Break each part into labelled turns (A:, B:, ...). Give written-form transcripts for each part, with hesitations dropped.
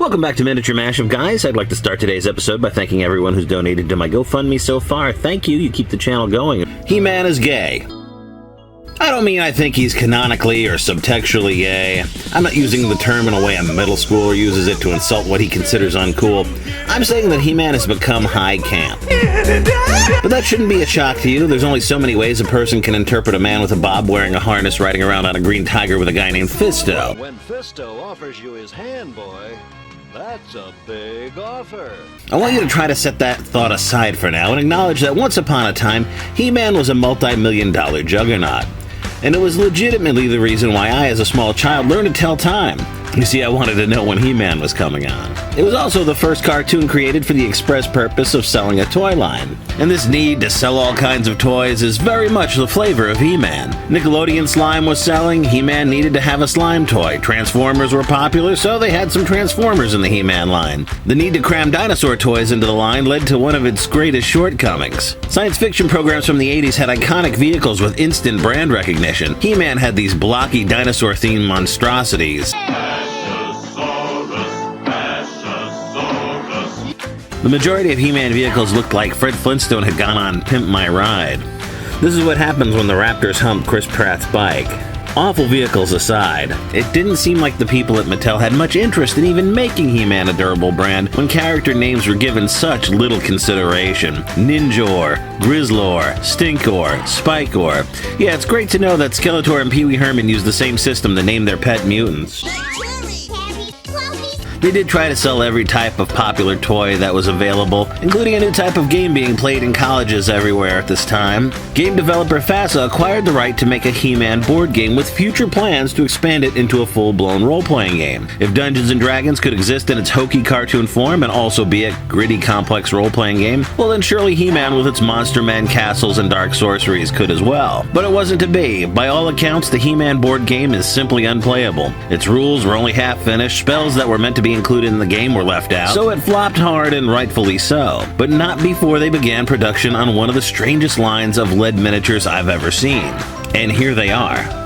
A: Welcome back to Miniature Mashup, guys. I'd like to start today's episode by thanking everyone who's donated to my GoFundMe so far. Thank you. You keep the channel going. He-Man is gay. I don't mean I think he's canonically or subtextually gay. I'm not using the term in a way a middle schooler uses it to insult what he considers uncool. I'm saying that He-Man has become high camp. But that shouldn't be a shock to you. There's only so many ways a person can interpret a man with a bob wearing a harness riding around on a green tiger with a guy named Fisto.
B: When Fisto offers you his hand, boy, that's a big offer.
A: I want you to try to set that thought aside for now and acknowledge that once upon a time, He-Man was a multi-million-dollar juggernaut. And it was legitimately the reason why I, as a small child, learned to tell time. You see, I wanted to know when He-Man was coming on. It was also the first cartoon created for the express purpose of selling a toy line. And this need to sell all kinds of toys is very much the flavor of He-Man. Nickelodeon Slime was selling, He-Man needed to have a slime toy. Transformers were popular, so they had some Transformers in the He-Man line. The need to cram dinosaur toys into the line led to one of its greatest shortcomings. Science fiction programs from the 80s had iconic vehicles with instant brand recognition. He-Man had these blocky dinosaur-themed monstrosities. The majority of He-Man vehicles looked like Fred Flintstone had gone on Pimp My Ride. This is what happens when the Raptors humped Chris Pratt's bike. Awful vehicles aside, it didn't seem like the people at Mattel had much interest in even making He-Man a durable brand when character names were given such little consideration. Ninjor, Grizzlor, Stinkor, Spikor. Yeah, it's great to know that Skeletor and Pee Wee Herman used the same system to name their pet mutants. They did try to sell every type of popular toy that was available, including a new type of game being played in colleges everywhere at this time. Game developer Fasa acquired the right to make a He-Man board game with future plans to expand it into a full-blown role-playing game. If Dungeons & Dragons could exist in its hokey cartoon form and also be a gritty, complex role-playing game, well then surely He-Man with its Monster Men castles and dark sorceries could as well. But it wasn't to be. By all accounts, the He-Man board game is simply unplayable. Its rules were only half-finished, spells that were meant to be included in the game were left out, so it flopped hard and rightfully so. But not before they began production on one of the strangest lines of lead miniatures I've ever seen. And here they are.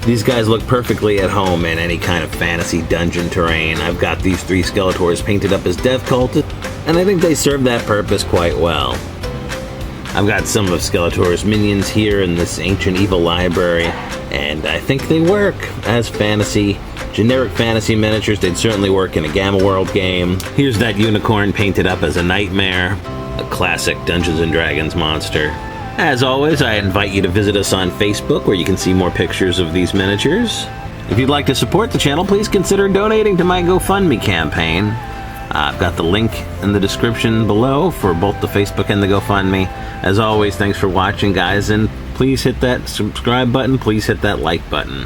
A: These guys look perfectly at home in any kind of fantasy dungeon terrain. I've got these three Skeletors painted up as death cultists, and I think they serve that purpose quite well. I've got some of Skeletor's minions here in this ancient evil library, and I think they work as generic fantasy miniatures. They'd certainly work in a Gamma World game. Here's that unicorn painted up as a nightmare, a classic Dungeons & Dragons monster. As always, I invite you to visit us on Facebook, where you can see more pictures of these miniatures. If you'd like to support the channel, please consider donating to my GoFundMe campaign. I've got the link in the description below for both the Facebook and the GoFundMe. As always, thanks for watching, guys, and please hit that subscribe button, please hit that like button.